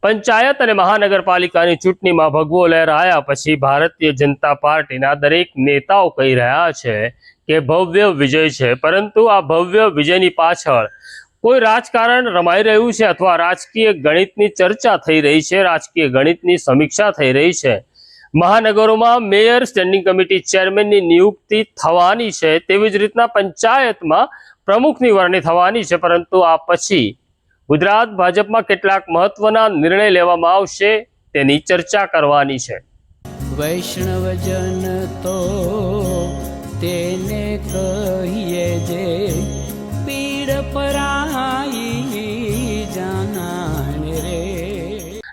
પંચાયત અને મહાનગરપાલિકાની ચૂંટણીમાં ભગવો લહેરાયા પછી ભારતીય જનતા પાર્ટીના દરેક નેતાઓ કહી રહ્યા છે કે ભવ્ય વિજય છે, પરંતુ આ ભવ્ય વિજયની પાછળ કોઈ રાજકારણ રમાઈ રહ્યું છે અથવા રાજકીય ગણિતની ચર્ચા થઈ રહી છે, રાજકીય ગણિતની સમીક્ષા થઈ રહી છે। મહાનગરોમાં મેયર, સ્ટેન્ડિંગ કમિટી ચેરમેનની નિયુક્તિ થવાની છે, તેવી જ રીતના પંચાયતમાં પ્રમુખની વરણી થવાની છે, પરંતુ આ પછી ગુજરાત ભાજપમાં કેટલાક મહત્વના નિર્ણય લેવામાં આવશે તેની ચર્ચા કરવાની છે। વૈષ્ણવજન તો તેને કહીએ જે પીડ પરાઈ જાનાને રે।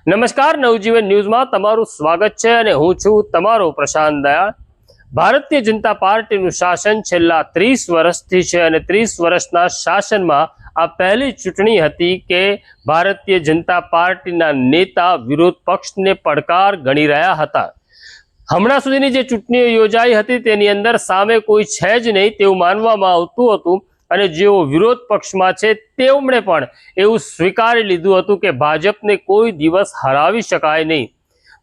નમસ્કાર, નવજીવન ન્યૂઝમાં તમારું સ્વાગત છે અને હું છું તમારો પ્રશાંત દયાળ। ભારતીય જનતા પાર્ટીનું શાસન છેલ્લા 30 વર્ષથી છે અને 30 વર્ષના શાસનમાં આ પહેલી ચૂંટણી હતી કે ભારતીય જનતા પાર્ટીના નેતા વિરોધ પક્ષને પડકાર ગણી રહ્યા હતા। હમણાં સુધીની જે ચૂંટણીઓ યોજાઈ હતી તેની અંદર સામે કોઈ છે જ નહીં તેવું માનવામાં આવતું હતું અને જેઓ વિરોધ પક્ષમાં છે તેમણે પણ એવું સ્વીકારી લીધું હતું કે ભાજપને કોઈ દિવસ હરાવી શકાય નહીં।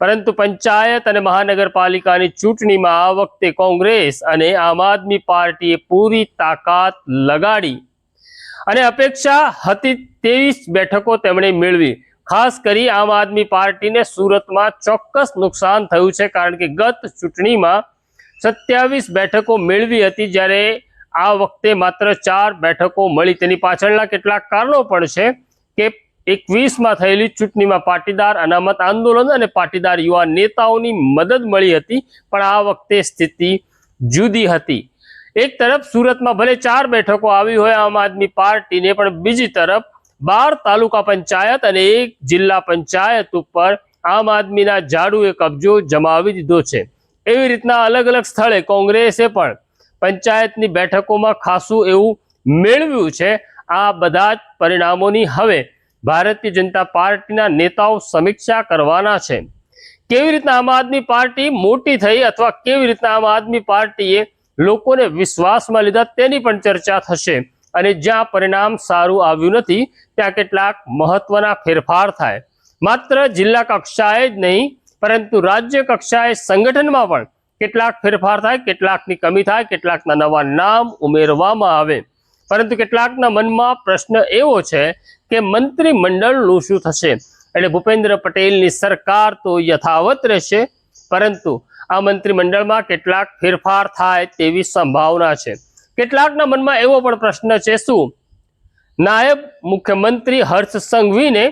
પરંતુ પંચાયત અને મહાનગરપાલિકાની ચૂંટણીમાં આ વખતે કોંગ્રેસ અને આમ આદમી પાર્ટીએ પૂરી તાકાત લગાડી અને અપેક્ષા હતી 23 બેઠકો તેમણે મેળવી। ખાસ કરી આમ આદમી પાર્ટીને સુરતમાં ચોક્કસ નુકસાન થયું છે, કારણ કે ગત ચૂંટણીમાં 27 બેઠકો મેળવી હતી, જ્યારે આ વખતે માત્ર 4 બેઠકો મળી। તેની પાછળના કેટલાક કારણો પણ છે કે 21માં થયેલી ચૂંટણીમાં પાટીદાર અનામત આંદોલન અને પાટીદાર યુવા નેતાઓની મદદ મળી હતી, પણ આ વખતે સ્થિતિ જુદી હતી। એક તરફ સુરતમાં ભલે 4 બેઠકો આવી હોય આમ આદમી પાર્ટીને, પણ બીજી તરફ 12 તાલુકા પંચાયત અને 1 જિલ્લા પંચાયત ઉપર આમ આદમીના ઝાડુએ કબજો જમાવી દીધો છે। એવી રીતના અલગ અલગ સ્થળે કોંગ્રેસે પણ પંચાયતની બેઠકોમાં ખાસું એવું મેળવ્યું છે। આ બધા જ પરિણામોની હવે ભારતીય જનતા પાર્ટીના નેતાઓ સમીક્ષા કરવાના છે। કેવી રીતના આમ આદમી પાર્ટી મોટી થઈ અથવા કેવી રીતના આમ આદમી પાર્ટીએ લોકોને વિશ્વાસમાં લીધા તેની પણ ચર્ચા થશે અને જ્યાં પરિણામ સારું આવ્યું નથી ત્યાં કેટલાક મહત્વના ફેરફાર થાય। માત્ર જિલ્લા કક્ષાએ જ નહીં પરંતુ રાજ્ય કક્ષાએ સંગઠનમાં પણ કેટલાક ફેરફાર થાય, કેટલાકની કમી થાય, કેટલાકના નવા નામ ઉમેરવામાં આવે। પરંતુ કેટલાકના મનમાં પ્રશ્ન એવો છે કે મંત્રીમંડળનું શું થશે? એટલે ભૂપેન્દ્ર પટેલની સરકાર તો યથાવત રહેશે, પરંતુ આ મંત્રીમંડળમાં કેટલાક ફેરફાર થાય તેવી સંભાવના છે। કેટલાકના મનમાં એવો પણ પ્રશ્ન છે, શું નાયબ મુખ્યમંત્રી હર્ષ સંઘવીને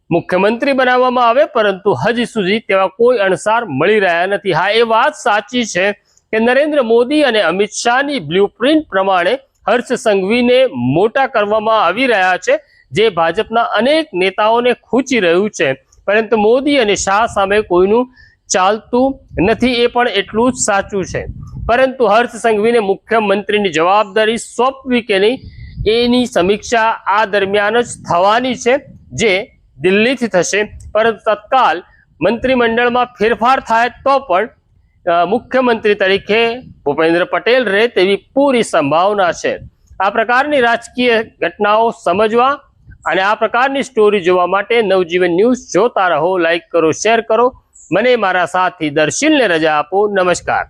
મુખ્યમંત્રી બનાવવામાં આવે? પરંતુ હજી સુધી તેવા કોઈ અણસાર મળી રહ્યા નથી। હા, એ વાત સાચી છે કે નરેન્દ્ર મોદી અને અમિત શાહની બ્લુપ્રિન્ટ પ્રમાણે હર્ષ સંઘવીને મોટા કરવામાં આવી રહ્યા છે, જે ભાજપના અનેક નેતાઓને ખૂંચી રહ્યું છે। પરંતુ મોદી અને શાહ સામે કોઈનું ચાલતું નથી, એ પણ એટલું જ સાચું છે। પરંતુ હર્ષ સંઘવીને મુખ્યમંત્રીની જવાબદારી સોંપવી કે નહીં એની સમીક્ષા આ દરમિયાન જ થવાની છે, જે દિલ્હીથી થશે। પરંતુ તત્કાલ મંત્રીમંડળમાં ફેરફાર થાય તો પણ મુખ્યમંત્રી તરીકે ભૂપેન્દ્ર પટેલ રહે તેવી પૂરી સંભાવના છે। આ પ્રકારની રાજકીય ઘટનાઓ સમજવા અને આ પ્રકારની સ્ટોરી જોવા માટે નવજીવન ન્યૂઝ જોતા રહો। લાઈક કરો, શેર કરો, મને મારા સાથી દર્શનને રજા આપો। નમસ્કાર।